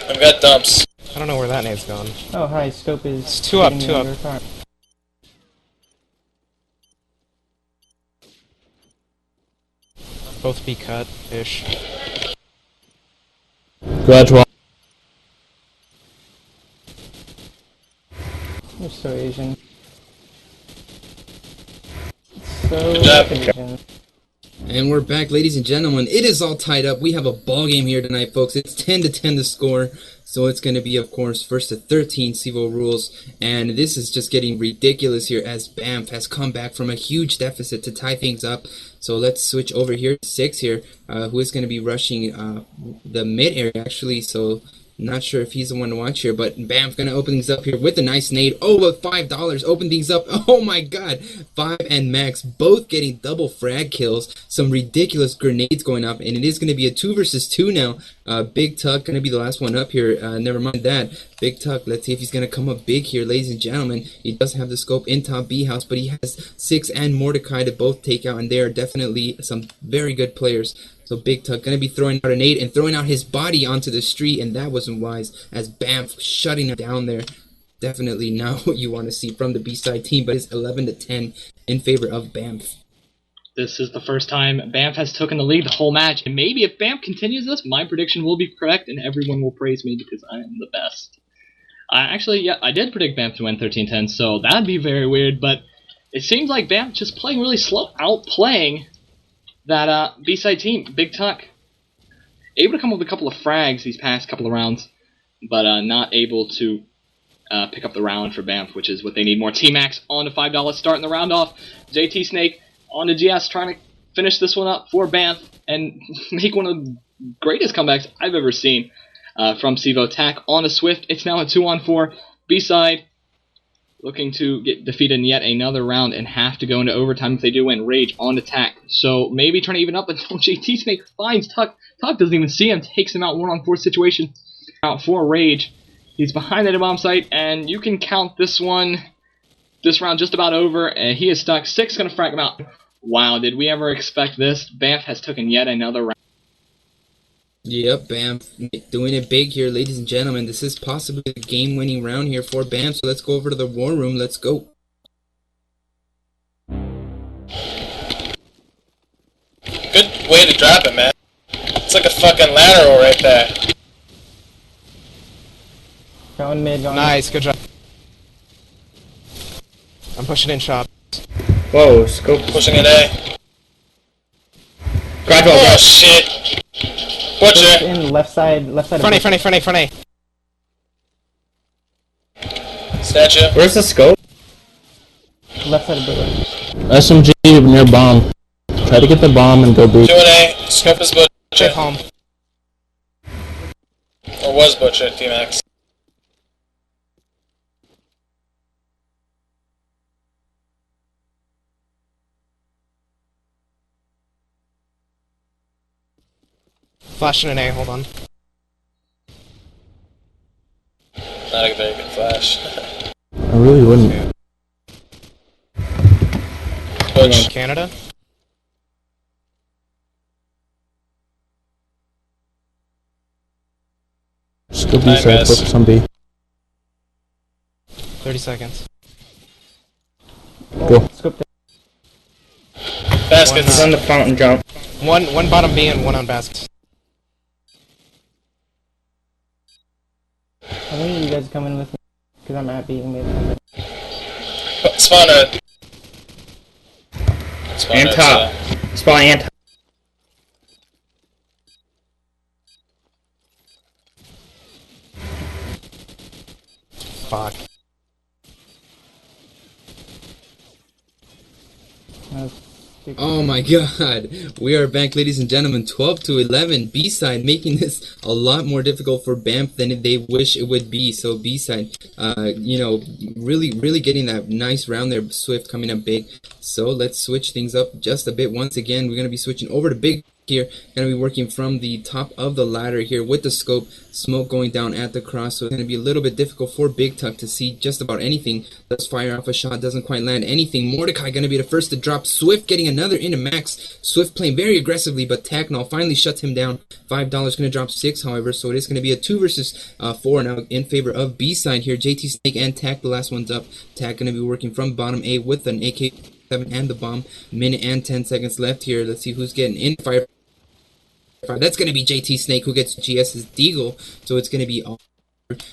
S4: I've got dumps.
S5: I don't know where that nade's gone.
S3: Oh hi, scope is.
S5: It's two up,
S3: getting
S5: two
S3: me
S5: up.
S3: under car.
S5: Both be cut-ish.
S7: Garage wall.
S3: You're so Asian. So
S4: Good job.
S3: Asian.
S1: And we're back, ladies and gentlemen. It is all tied up. We have a ball game here tonight, folks. It's 10-10 the score. So it's going to be, of course, first to 13 CEVO rules. And this is just getting ridiculous here as Bamf has come back from a huge deficit to tie things up. So let's switch over here to 6 here, who is going to be rushing the mid area, actually. So not sure if he's the one to watch here, but Bamf going to open things up here with a nice nade. Oh, but $5. Open things up. Oh my god. 5 and Max both getting double frag kills. Some ridiculous grenades going up, and it is going to be a 2 versus 2 now. Big Tuck going to be the last one up here. Never mind that. Big Tuck, let's see if he's going to come up big here, ladies and gentlemen. He does have the scope in top B house, but he has 6 and Mordecai to both take out, and they are definitely some very good players. So Big Tuck going to be throwing out a nade and throwing out his body onto the street, and that wasn't wise as Bamf shutting him down there. Definitely not what you want to see from the B-side team, but it's 11-10 in favor of Bamf.
S2: This is the first time Bamf has taken the lead the whole match, and maybe if Bamf continues this, my prediction will be correct, and everyone will praise me because I am the best. Actually, yeah, I did predict Bamf to win 13-10, so that'd be very weird, but it seems like Bamf just playing really slow, outplaying that B-side team, Big Tuck. Able to come up with a couple of frags these past couple of rounds, but not able to pick up the round for Bamf, which is what they need more. T-Max on to $5, starting the round off. JT Snake on to GS, trying to finish this one up for Bamf and make one of the greatest comebacks I've ever seen from CEVO. Tack on to Swift. It's now a 2-on-4. B-side looking to get defeated in yet another round and have to go into overtime if they do win. Rage on attack. So maybe trying to even up, but JT Snake finds Tuck. Tuck doesn't even see him, takes him out 1-on-4 situation. Out for Rage. He's behind the bomb site, and you can count this round just about over, and he is stuck. 6 going to frag him out. Wow, did we ever expect this? Bamf has taken yet another round.
S1: Yep, Bamf doing it big here, ladies and gentlemen. This is possibly the game-winning round here for Bamf, so let's go over to the war room. Let's go.
S4: Good way to drop it, man. It's like a fucking lateral right there.
S3: Going mid, going
S5: Nice, good job. I'm pushing in shop.
S8: Whoa, scope.
S4: Pushing it A.
S8: Gradual,
S4: Oh
S8: gradual.
S4: shit!
S3: mid.
S4: Butcher!
S3: In left side
S5: Front A,
S3: of
S5: front A, front A, front A.
S4: Statue.
S8: Where's the scope?
S3: left side of building.
S7: SMG near bomb. Try to get the bomb and go boot.
S4: 2 and A. Scope is Butcher.
S5: Safe home.
S4: Or was Butcher, T-Max.
S5: Flashing an A, hold on.
S4: Not a very good flash.
S7: I really wouldn't.
S4: Butch.
S5: Canada.
S7: Just go B
S4: Hi,
S7: side,
S4: miss.
S7: focus on B.
S5: 30 seconds.
S7: Go.
S3: Scope
S4: Baskets.
S8: He's on the fountain jump.
S5: One bottom B and one on basket.
S10: I think you guys come in with me, because I'm at being mid.
S4: Spawn a...
S5: And top. Spawn and top. Fuck.
S1: Oh my god, we are back, ladies and gentlemen. 12-11, B-side, making this a lot more difficult for BAMF than they wish it would be. So B-side, you know, really getting that nice round there. Swift coming up big. So let's switch things up just a bit. Once again, we're going to be switching over to big here. Going to be working from the top of the ladder here with the scope. Smoke going down at the cross, so it's going to be a little bit difficult for Big Tuck to see just about anything. Let's fire off a shot, doesn't quite land anything. Mordecai going to be the first to drop. Swift getting another into max. Swift playing very aggressively, but Tacknall finally shuts him down. $5 going to drop 6, however, so it is going to be a 2 versus 4 now in favor of B-side here. JT Snake and Tack, the last one's up. Tack going to be working from bottom A with an AK-7 and the bomb. Minute and 10 seconds left here. Let's see who's getting in fire. That's going to be JT Snake who gets GS's Deagle, so it's going to be all,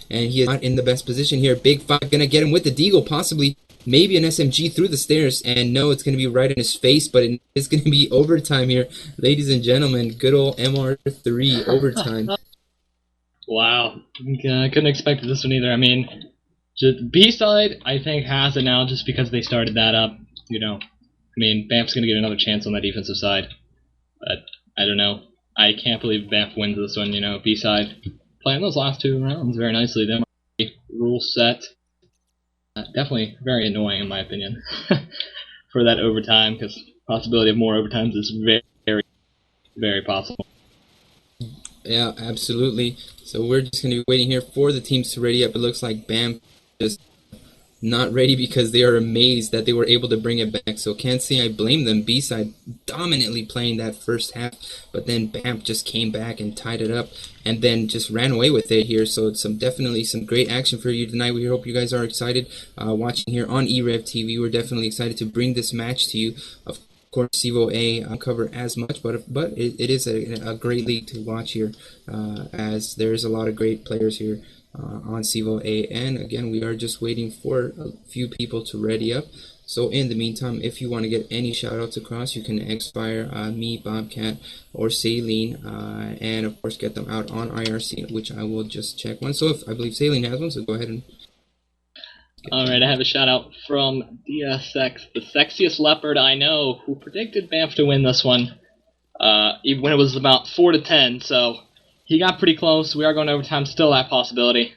S1: and he is not in the best position here. Big 5 going to get him with the Deagle, possibly maybe an SMG through the stairs, and no, it's going to be right in his face, but it is going to be overtime here, ladies and gentlemen. Good old MR3 overtime.
S2: Wow, I couldn't expect this one either. I mean, B-side I think has it now just because they started that up. You know, I mean, BAMF's going to get another chance on that defensive side, but I don't know. I can't believe BAMF wins this one, you know. B-side playing those last 2 rounds very nicely. Them rule set. Definitely very annoying in my opinion for that overtime, because possibility of more overtimes is very possible.
S1: Yeah, absolutely. So we're just going to be waiting here for the teams to ready up. It looks like BAMF just not ready because they are amazed that they were able to bring it back. So can't say I blame them. B-side dominantly playing that first half, but then BAMF just came back and tied it up and then just ran away with it here. So it's definitely some great action for you tonight. We hope you guys are excited watching here on e-rev TV. We're definitely excited to bring this match to you. Of course, CEVO A cover as much, but it is a great league to watch here, as there's a lot of great players here on CEVO A, and again we are just waiting for a few people to ready up. So in the meantime, if you want to get any shout outs across, you can Xfire me, Bobcat, or Saline, and of course get them out on IRC, which I will just check one. So if I believe Saline has one, so go ahead and
S2: alright, I have a shout out from DSX, the sexiest leopard I know, who predicted BAMF to win this one even when it was about 4-10, so he got pretty close. We are going overtime, still that possibility.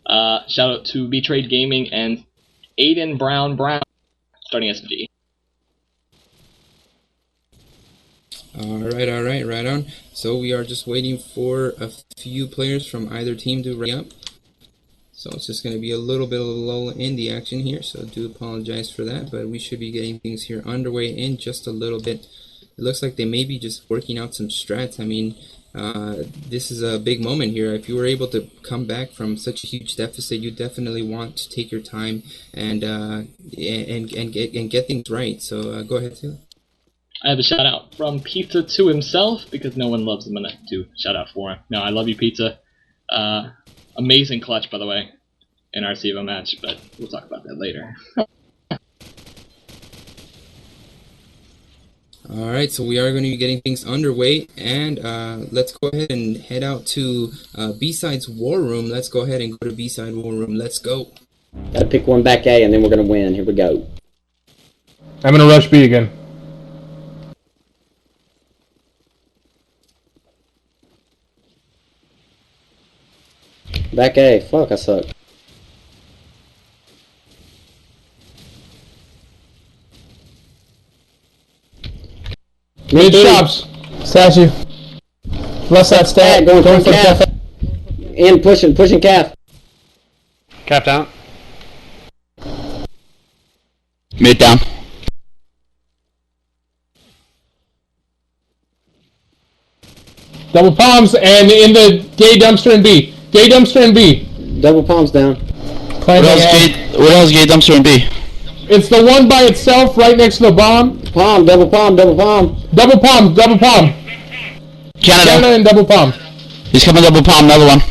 S2: Shout out to B-Trade Gaming and Aiden Brown starting SMG.
S1: Alright, right on. So we are just waiting for a few players from either team to ready up. So it's just going to be a little bit of a lull in the action here, so do apologize for that, but we should be getting things here underway in just a little bit. It looks like they may be just working out some strats. I mean, this is a big moment here. If you were able to come back from such a huge deficit, you definitely want to take your time and get things right. So go ahead, Taylor.
S2: I have a shout out from Pizza to himself, because no one loves him enough to shout out for him. No, I love you, Pizza. Amazing clutch, by the way, in our CEVO match, but we'll talk about that later.
S1: Alright, so we are going to be getting things underway, and let's go ahead and head out to B-Side's War Room. Let's go ahead and go to B-Side War Room. Let's go.
S8: Gotta pick one back A, and then we're gonna win. Here we go.
S3: I'm gonna rush B again.
S8: Back A. Fuck, I suck.
S3: Mid shops. Statue. Left side stat.
S8: Going for calf. In, pushing calf.
S5: Capped out.
S7: Mid down.
S3: Double palms and in the gay dumpster and B. Gay dumpster and B.
S8: Double palms down.
S7: What else gay dumpster and B?
S3: It's the one by itself right next to the bomb.
S8: Palm, double palm, double palm.
S3: Double palm, double palm.
S7: Canada
S3: And double palm.
S7: He's coming double palm, another one.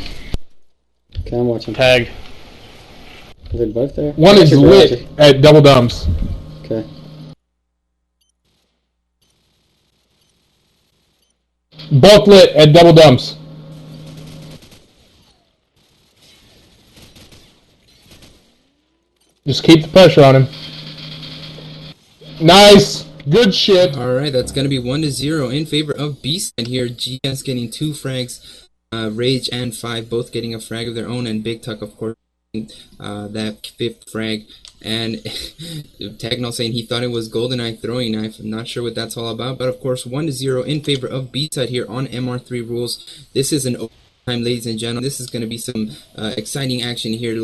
S8: Okay, I'm watching.
S3: Tag.
S8: Are they both there?
S3: One is
S8: Roger,
S3: lit
S8: Roger.
S3: at double dumps.
S8: Okay.
S3: Both lit at double dumps. Just keep the pressure on him. Nice. Good shit.
S1: All right, that's going to be 1-0 in favor of B-side here. GS getting 2 frags, Rage and 5 both getting a frag of their own, and Big Tuck, of course, that 5th frag. And Tagnall saying he thought it was GoldenEye throwing knife. I'm not sure what that's all about, but of course 1-0 in favor of B-side here on MR3 rules. This is an overtime, ladies and gentlemen. This is going to be some exciting action here.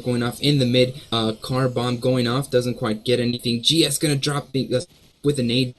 S1: Going off in the mid, car bomb going off, doesn't quite get anything. GS gonna drop with a nade.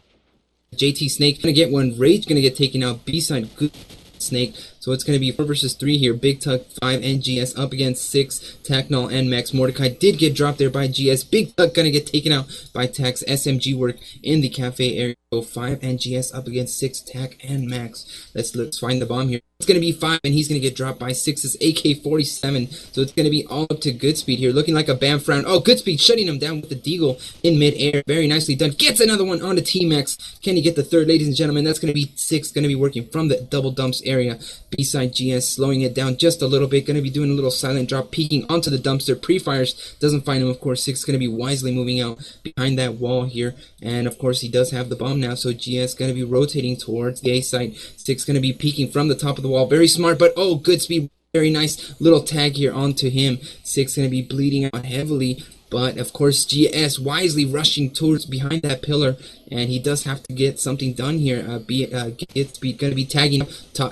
S1: JT Snake gonna get one. Rage gonna get taken out. B-side, good Snake. So it's gonna be 4 versus 3 here. Big Tuck 5 and GS up against 6. Tacknall and Max. Mordecai did get dropped there by GS. Big Tuck gonna get taken out by Tax. SMG work in the cafe area. 5 and GS up against 6. Tack and Max. Let's find the bomb here. It's going to be 5, and he's going to get dropped by 6's AK-47. So it's going to be all up to Goodspeed here, looking like a Bamf round. Oh, Goodspeed shutting him down with the deagle in midair. Very nicely done. Gets another one onto T-Max. Can he get the third, ladies and gentlemen? That's going to be 6, going to be working from the double dumps area. B-side GS slowing it down just a little bit. Going to be doing a little silent drop, peeking onto the dumpster. Pre-fires, doesn't find him, of course. 6 going to be wisely moving out behind that wall here. And, of course, he does have the bomb now, so GS going to be rotating towards the A site. 6 going to be peeking from the top of the wall. Very smart, but oh, Goodspeed. Very nice little tag here onto him. 6 going to be bleeding out heavily. But, of course, GS wisely rushing towards behind that pillar. And he does have to get something done here. Goodspeed going to be tagging. He's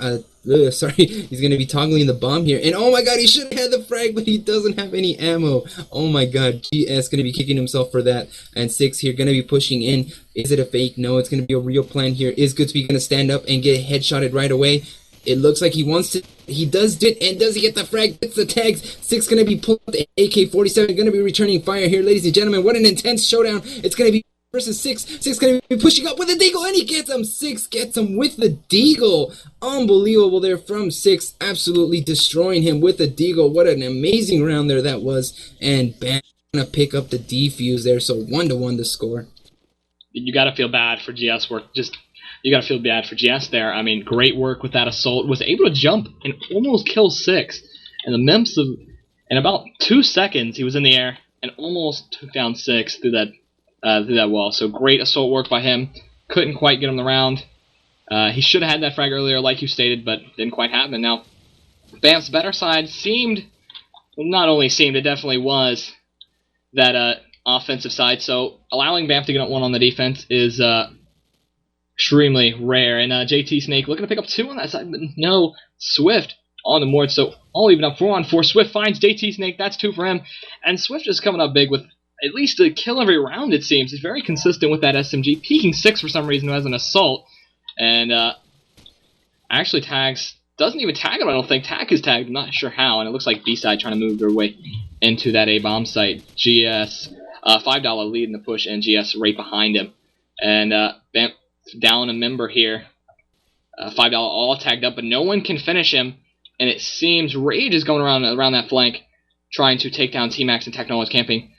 S1: going to be toggling the bomb here. And, oh, my God, he should have had the frag, but he doesn't have any ammo. Oh, my God. GS going to be kicking himself for that. And 6 here going to be pushing in. Is it a fake? No, it's going to be a real plan here. Is Goodspeed going to stand up and get headshotted right away? It looks like he wants to. He does do it, and does he get the frag? Gets the tags. 6 going to be pulling the AK-47. Going to be returning fire here, ladies and gentlemen. What an intense showdown. It's going to be versus 6. 6 going to be pushing up with a deagle, and he gets him. 6 gets him with the deagle. Unbelievable there from 6. Absolutely destroying him with the deagle. What an amazing round there that was. And bam, going to pick up the defuse there. So 1-1 the score.
S2: You got to feel bad for GS work. You got to feel bad for GS there. I mean, great work with that assault. Was able to jump and almost kill 6. And the Memphis, in about 2 seconds, he was in the air and almost took down 6 through that wall. So great assault work by him. Couldn't quite get him the round. He should have had that frag earlier, like you stated, but didn't quite happen. Now, Bamf's better side seemed, well, not only seemed, it definitely was that offensive side. So allowing Bamf to get one on the defense is extremely rare. And JT Snake looking to pick up 2 on that side, but no. Swift on the board, so all even up 4-on-4. Swift finds JT Snake. That's 2 for him. And Swift is coming up big with at least a kill every round, it seems. He's very consistent with that SMG, peaking 6 for some reason as an assault. And actually tags, doesn't even tag him, I don't think. Tag is tagged, I'm not sure how. And it looks like B-side trying to move their way into that A-bomb site. GS, $5 lead in the push, and GS right behind him. And Bam down a member here. $5 all tagged up, but no one can finish him. And it seems Rage is going around that flank, trying to take down T-Max, and Technology camping.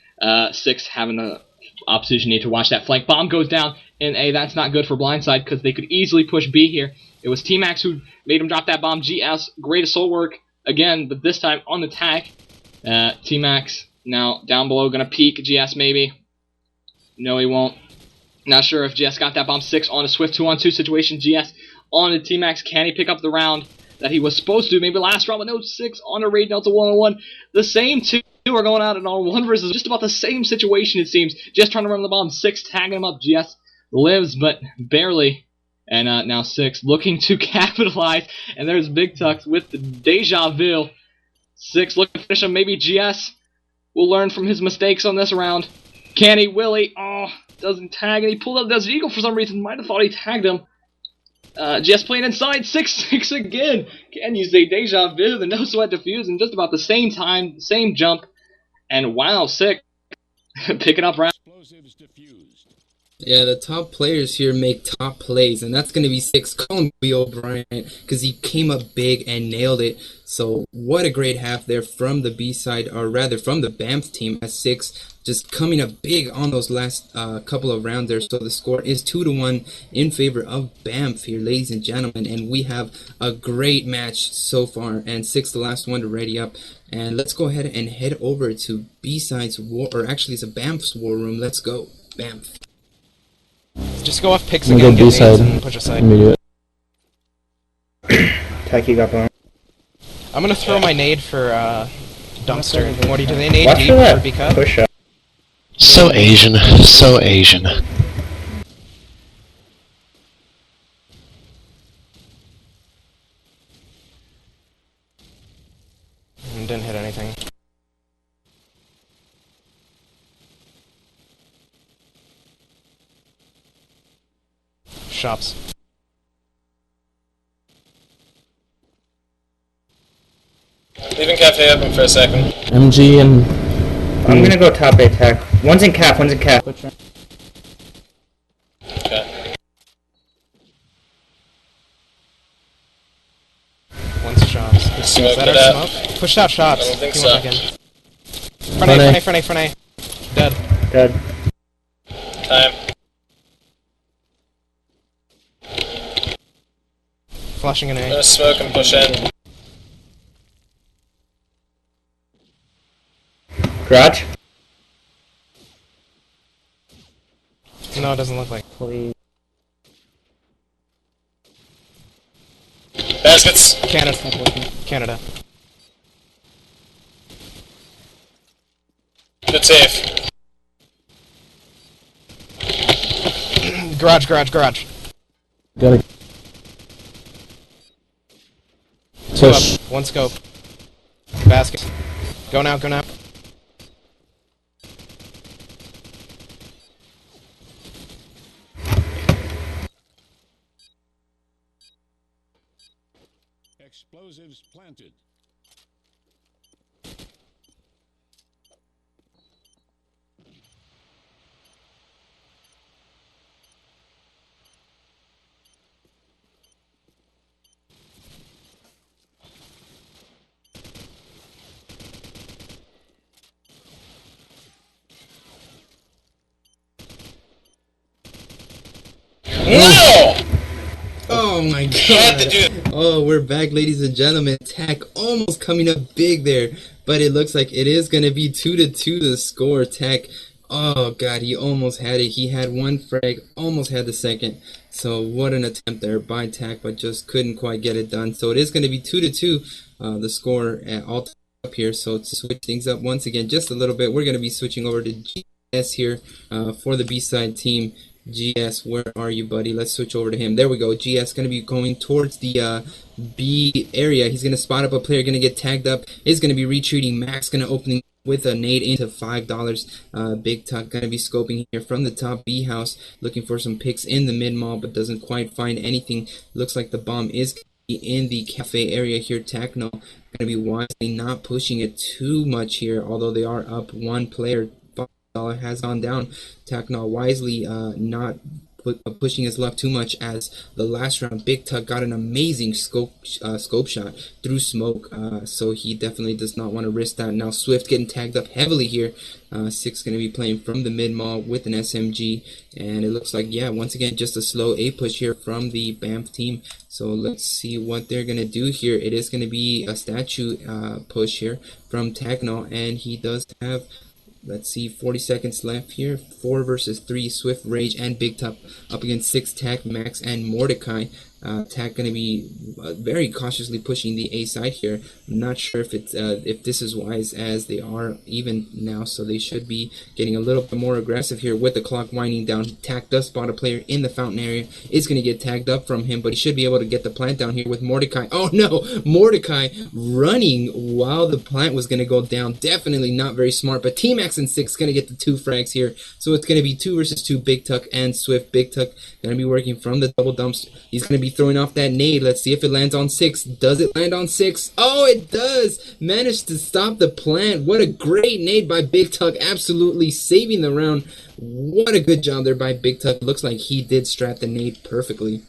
S2: 6 having the opposition need to watch that flank. Bomb goes down in A. That's not good for blindside because they could easily push B here. It was T-Max who made him drop that bomb. GS, great assault work again, but this time on the tag. T-Max now down below, gonna peek. GS maybe. No, he won't. Not sure if GS got that bomb. 6 on a Swift 2-on-2 situation. GS on to T-Max. Can he pick up the round that he was supposed to? Maybe last round, but no. 6 on a Raid Delta 1-on-1. The same 2 are going out in all 1 versus just about the same situation, it seems. Just trying to run the bomb. 6 tagging him up. GS lives, but barely. And now 6 looking to capitalize. And there's Big Tux with the deja vu. 6 looking to finish him. Maybe GS will learn from his mistakes on this round. Can he? Will he? Oh, doesn't tag. And he pulled up Desert Eagle for some reason. Might have thought he tagged him. GS playing inside. 6-6 again. Can you say deja vu? The no sweat defuse in just about the same time, same jump. And wow, 6 picking up round.
S6: Explosives diffused.
S1: Yeah, the top players here make top plays, and that's going to be six Colby O'Brien because he came up big and nailed it. So what a great half there from the B side, or rather from the Banff team at six, just coming up big on those last couple of rounds there. So the score is 2-1 in favor of Banff here, ladies and gentlemen, and we have a great match so far. And six, the last one to ready up. And let's go ahead and head over to B side's war, or actually it's a Banff's war room. Let's go, Banff.
S5: Just go off picks
S3: I'm
S5: again,
S3: gonna
S5: get
S3: go
S5: nades,
S3: B-side.
S5: and push aside.
S3: Immediate.
S11: Taki got blown.
S5: I'm gonna throw my nade for dumpster. Morty, do they nade
S11: Watch
S5: deep
S11: for
S5: for
S11: that
S5: B-cut?
S11: push up.
S12: So Asian, so Asian.
S5: Didn't hit anything. Shops.
S4: Leaving cafe open for a second.
S3: MG and
S11: I'm gonna go top A tech. One's in cap, one's in cap.
S4: Okay.
S5: One's shops.
S4: Smoke
S5: Is that
S4: it
S5: our
S4: out.
S5: smoke? Pushed out shops.
S4: I don't think
S5: He
S4: so.
S5: went back in. Front A, front A, front A, front A. Dead.
S11: Dead.
S4: Time.
S5: Flashing an
S4: I'm
S5: A.
S4: gonna smoke and push in.
S11: Garage?
S5: No, it doesn't look like.
S11: Please.
S4: Baskets.
S5: Canada. Canada.
S4: Good save.
S5: Garage, garage, garage.
S3: gotta
S5: Two
S3: push.
S5: up. One scope. Basket. Go now, go now.
S6: Explosives planted.
S4: No!
S1: Oh my
S4: Had to
S1: god.
S4: do it.
S1: Oh, we're back, ladies and gentlemen. Tack almost coming up big there, but it looks like it is going to be 2-2 the score. Tack, oh god, he almost had it. He had one frag, almost had the second. So what an attempt there by Tack, but just couldn't quite get it done. So it is going to be 2-2 the score at all up here. So to switch things up once again just a little bit, we're going to be switching over to GS here for the B-side team. GS, where are you, buddy? Let's switch over to him. There we go. GS going to be going towards the B area. He's going to spot up a player, going to get tagged up. Is going to be retreating. Max going to open with a nade into $5. Big Tuck going to be scoping here from the top B house, looking for some picks in the mid mall, but doesn't quite find anything. Looks like the bomb is in the cafe area here. Techno going to be wisely not pushing it too much here, although they are up one player. $5 has gone down. Techno wisely not pushing his luck too much, as the last round Big Tuck got an amazing scope shot through smoke, so he definitely does not want to risk that. Now Swift getting tagged up heavily here. Six going to be playing from the mid mall with an SMG, and it looks like, yeah, once again just a slow A push here from the Banff team. So let's see what they're going to do here. It is going to be a statue push here from Techno, and he does have, let's see, 40 seconds left here. 4 versus 3, Swift, Rage, and Big Tuck up against 6, Tack, Max, and Mordecai. Tack going to be very cautiously pushing the A side here. I'm not sure if it's if this is wise, as they are even now, so they should be getting a little bit more aggressive here with the clock winding down. Tack does spot a player in the fountain area. Is going to get tagged up from him, but he should be able to get the plant down here with Mordecai. Oh no, Mordecai running while the plant was going to go down. Definitely not very smart, but T-Max and 6 going to get the 2 frags here. So it's going to be 2 versus 2, Big Tuck and Swift. Big Tuck going to be working from the double dumps. He's going to be throwing off that nade. Let's see if it lands on 6. Does it land on 6? Oh, it does! Managed to stop the plant. What a great nade by Big Tuck. Absolutely saving the round. What a good job there by Big Tuck. Looks like he did strat the nade perfectly.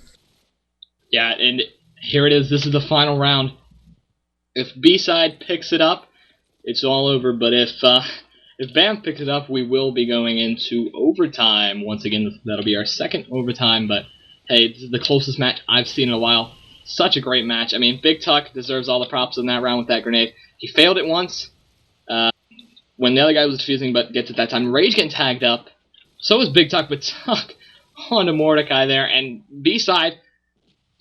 S2: Yeah, and here it is. This is the final round. If B-side picks it up, it's all over. But if BAMF picks it up, we will be going into overtime. Once again, that'll be our second overtime. But hey, this is the closest match I've seen in a while. Such a great match. I mean, Big Tuck deserves all the props in that round with that grenade. He failed it once when the other guy was defusing, but gets it that time. Rage getting tagged up. So is Big Tuck, but Tuck onto Mordecai there. And B-side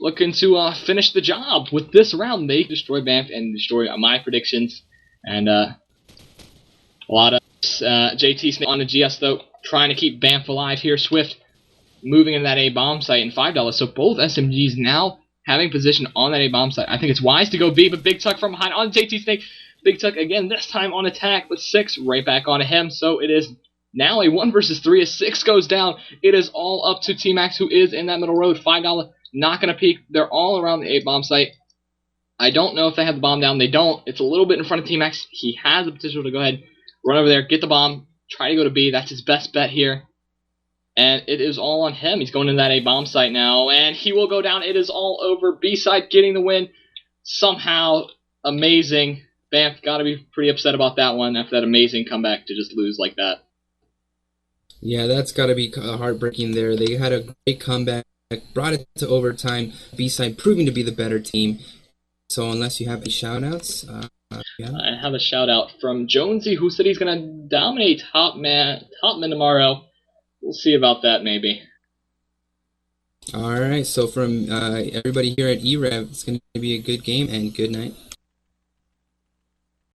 S2: looking to finish the job with this round. They destroy BAMF and destroy my predictions. And a lot of JT on the GS, though, trying to keep BAMF alive here. Swift moving in that A-bomb site and $5. So both SMGs now having position on that A-bomb site. I think it's wise to go B, but Big Tuck from behind on JT Snake. Big Tuck again, this time on attack, but 6 right back onto him. So it is now a 1 versus 3 as 6 goes down. It is all up to T-Max, who is in that middle road. $5 not going to peek. They're all around the A-bomb site. I don't know if they have the bomb down. They don't. It's a little bit in front of T-Max. He has the potential to go ahead, run over there, get the bomb, try to go to B. That's his best bet here. And it is all on him. He's going to that A-bomb site now, and he will go down. It is all over. B-side getting the win. Somehow, amazing. BAMF got to be pretty upset about that one after that amazing comeback to just lose like that.
S1: Yeah, that's got to be heartbreaking there. They had a great comeback, brought it to overtime. B-side proving to be the better team. So unless you have any shout-outs, yeah.
S2: I have a shout-out from Jonesy, who said he's going to dominate top man tomorrow. We'll see about that, maybe.
S1: All right, so from everybody here at e-rev, it's going to be a good game, and good night.